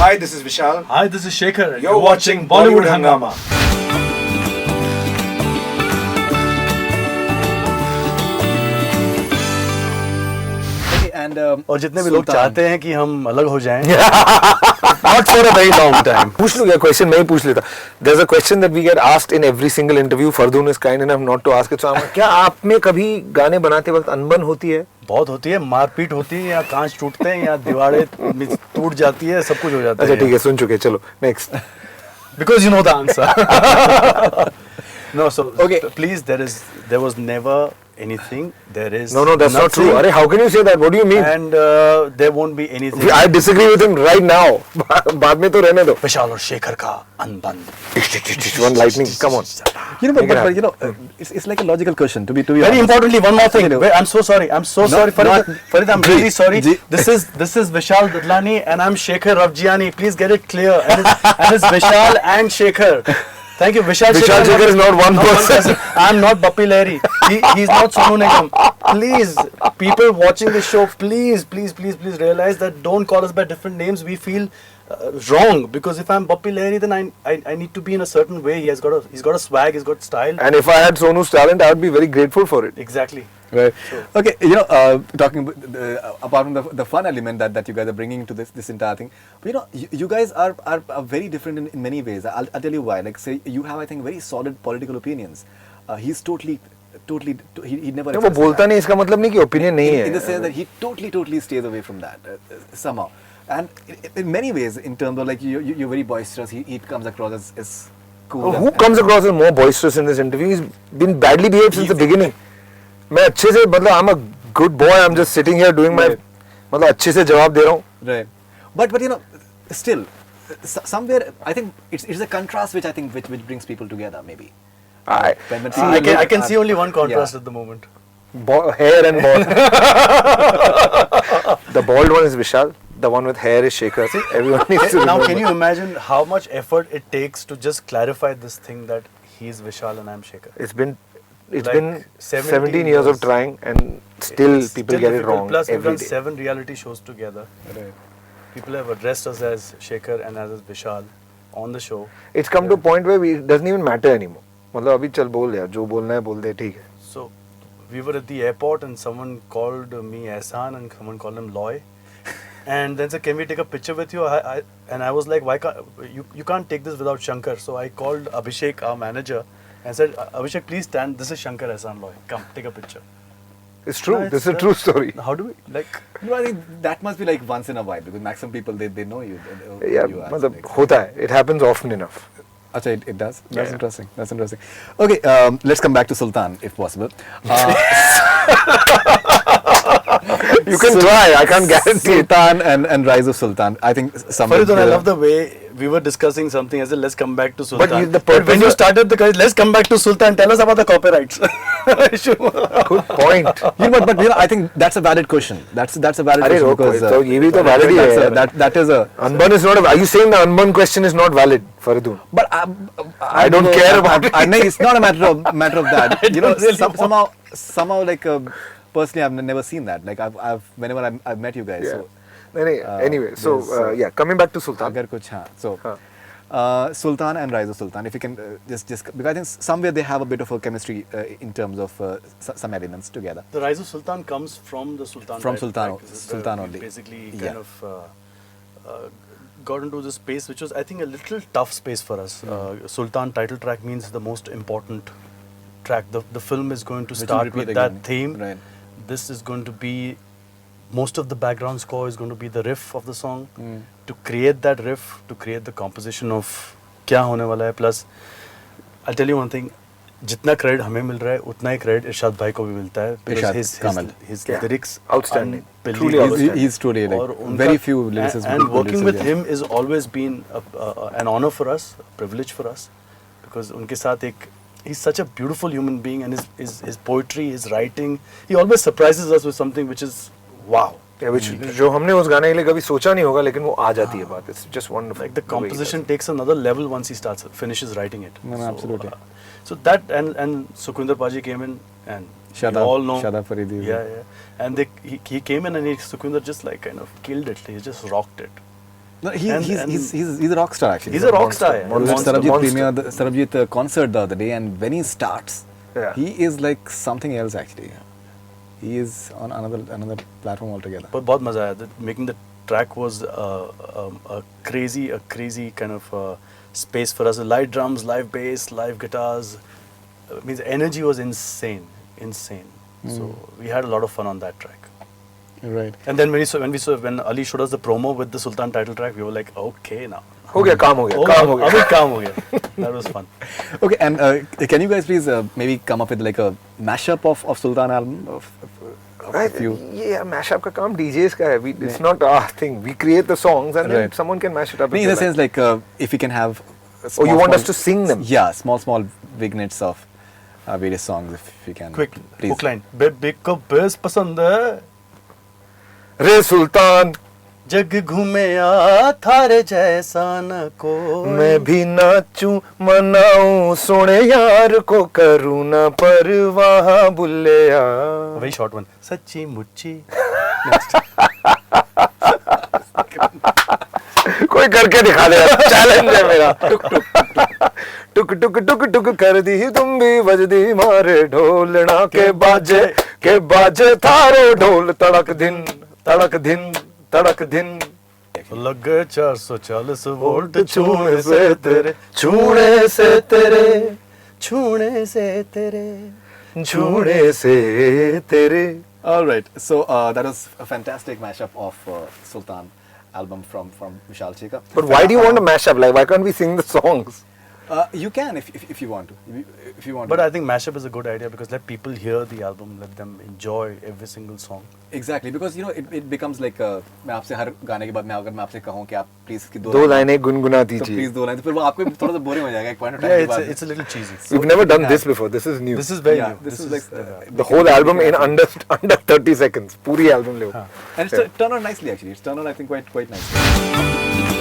Hi, this is Vishal. Hi, this is Shekhar. You're watching Bollywood Hungama. And और जितने भी लोग चाहते हैं कि हम अलग हो जाएं, Not for a very long time. पूछ लो क्या question मैं ही पूछ लेता. There's a question that we get asked in every single interview. Fardun is kind enough not to ask it. So क्या आप में कभी गाने बनाते वक्त अनबन होती है? बहुत होती है, मारपीट होती है, या कांच टूटते हैं, या दीवारें टूट जाती है, सब कुछ हो जाता है. अच्छा ठीक है, सुन चुके, चलो next. Because you know the answer. No, so Okay. please, there was never anything. There is No, that's not nothing, true. अरे how can you say that? What do you mean? and there won't be anything. I disagree with him right now. बाद में तो रहने दो. विशाल और शेखर का अनबन. One lightning, come on. you know, but you know, it's like a logical question to be Very honest. importantly, one more thing. Wait, I'm so sorry. I'm so sorry, Farid. Farid, I'm really sorry. Ji. This is Vishal Dadlani and I'm Shekhar Ravjiani. Please get it clear. And it's Vishal and Shekhar. Thank you, Vishal. Vishal Shekhar is not one person. I'm not Bappi Lahiri. He's not Sonu Nigam. Please, people watching the show, please realize that don't call us by different names. We feel wrong because if I'm Bappi Lahiri, then I need to be in a certain way. He's got a swag. He's got style. And if I had Sonu's talent, I would be very grateful for it. Exactly. Right. Okay, you know, talking apart from the fun element that you guys are bringing to this entire thing, but you know, you guys are very different in many ways. I'll tell you why. Like, say you have, I think, very solid political opinions. He's totally he never. वो बोलता नहीं, इसका मतलब नहीं कि opinion नहीं है. In the sense that he totally stays away from that somehow. And in many ways, in terms of like you're very boisterous. He comes across as cool. Who comes across as more boisterous in this interview? He's been badly behaved since the beginning. मैं अच्छे से मतलब I'm a good boy. I'm just sitting here doing my मतलब अच्छे से जवाब दे रहा हूँ. Right. But you know, still, somewhere I think it's a contrast which I think which brings people together maybe. I I can see only one contrast at the moment. Hair and bald. The bald one is Vishal. The one with hair is Shekhar. Everyone needs to Now, remember. can you imagine how much effort it takes to just clarify this thing that he's Vishal and I'm Shekhar? It's been Like 17 years of trying and still It's people still get it difficult. wrong Plus, we've every done day. 7 reality shows together. Right. People have addressed us as Shekhar and as Vishal on the show. It's come to a point where it doesn't even matter anymore. मतलब अभी चल बोल यार, जो बोलना है बोल दे, ठीक है. So, we were at the airport and someone called me Ehsan and someone called him Loy. And then said, can we take a picture with you? And I was like, why can't you can't take this without Shankar. So I called Abhishek, our manager, and said, Abhishek, please stand. This is Shankar Ehsan Loy. Come, take a picture. It's true. No, This is a true story. How do we like? No, I think that must be like once in a while because maximum people they know you. Yeah, you are, मतलब like- होता है. It happens often enough. Acha, it does. That's Yeah. interesting. That's interesting. Okay, let's come back to Sultan if possible. You can try. I can't guarantee it. Sultan and Rise of Sultan. I think some. Farid, I love the way we were discussing something. I said, let's come back to Sultan. the But purpose when you of- started the career, let's come back to Sultan. Tell us about the copyrights. Good point. but you know, I think that's a valid question. That's a valid अरे question रोको, because तो ये भी तो valid he that's है. that is a. Unborn is not. Are you saying the unborn question is not valid, Faridun? But I don't care about it. No, it's not a matter of that. You know, don't really somehow like personally, I've never seen that. Like I've whenever I've met you guys. Yeah. So Anyway, so there's, yeah, coming back to Sultan. agar kuch haan. So हाँ. Sultan and Rise of Sultan. If you can just because I think somewhere they have a bit of a chemistry in terms of some elements together. The Rise of Sultan comes from the Sultan. From title Sultan- track. This is Sultan where we only. Basically, Yeah. kind of got into this space, which was, I think, a little tough space for us. Sultan title track means the most important track. The film is going to Which will start repeat with that again. theme. Right. This is going to be, most of the background score is going to be the riff of the song. To create that riff, to create the composition of क्या होने वाला है. Plus, I'll tell you one thing. जितना credit हमें मिल रहा है, उतना ही credit इरशाद भाई को भी मिलता है. Because Irshad Kamal. his Yeah. lyrics Outstanding. unbelievable. Truly outstanding. He's truly like और उनका- very few lyricists. and good working with lyricists, him is always been an honor for us, a privilege for us, because उनके साथ एक, he's such a beautiful human being, and his poetry, his writing, he always surprises us with something which is wow. Yeah, which जो हमने उस गाने के लिए कभी सोचा नहीं होगा, लेकिन वो आ जाती है बात. It's just wonderful. Like the composition takes another level once he finishes writing it. No, absolutely. So that and Sukhwinder Paji came in and Shadab, you all know. Shadab Faridi. Yeah. And he came in and Sukhwinder just like kind of killed it. He just rocked it. No, he's a rock star actually. He's a rock star. I was at Monster. Sarabjit Monster. premiere, the Sarabjit concert the other day, and when he starts, Yeah. he is like something else actually. He is on another platform altogether. But बहुत मजा आया. Making the track was a crazy kind of space for us. Live drums, live bass, live guitars. Means energy was insane. So we had a lot of fun on that track. Right. And then when Ali showed us the promo with the Sultan title track, we were like, okay now. हो गया काम हो गया अभी काम हो गया. That was fun. Okay, and can you guys please maybe come up with like a mashup of Sultan album of a few? Yeah, mashup का काम DJs का है. It's not our thing. We create the songs and then Right. someone can mash it up. No, if in the they sense like if we can have. Oh, you want us to sing them? Yeah, small vignettes of various songs if we can. Quick please. hook line. Baby को base पसंद है. like. रे सुल्तान जग घूमे आ थारे जैसा न को. मैं भी नाचूं मनाऊं सोने यार को करूं ना परवाह बुल्लिया. Very short one. सच्ची मुच्ची. कोई करके दिखा दे. चैलेंज है मेरा. टुक टुक टुक टुक कर दी तुम भी बज दी मारे ढोलना के बाजे थारो ढोल तड़क दिन तड़क दिन तड़क दिन. लग गए 440 वोल्ट छूने से तेरे छूने से तेरे छूने से तेरे छूने से तेरे. All right, so that was a fantastic mashup of Sultan album from Vishal Chika. But why do you want to mash up? Like, why can't we sing the songs? You can if you want to. If you want. But to. I think mashup is a good idea because let people hear the album, let them enjoy every single song. Exactly, because you know it becomes like मैं आपसे हर गाने के बाद मैं आपसे कहूँ कि आप प्लीज की दो लाइनें गुनगुना तो दीजिए. प्लीज 2 लाइन तो फिर वो आपको भी थोड़ा सा बोरिंग हो जाएगा एक पॉइंट ऑफ Yeah, टाइम के बाद. it's a little cheesy. We've never done this before. This is new. This is very Yeah, new. this is like The whole album in under 30 seconds. पूरी album ले. and it's turned out nicely actually. It's turned out I think quite nicely.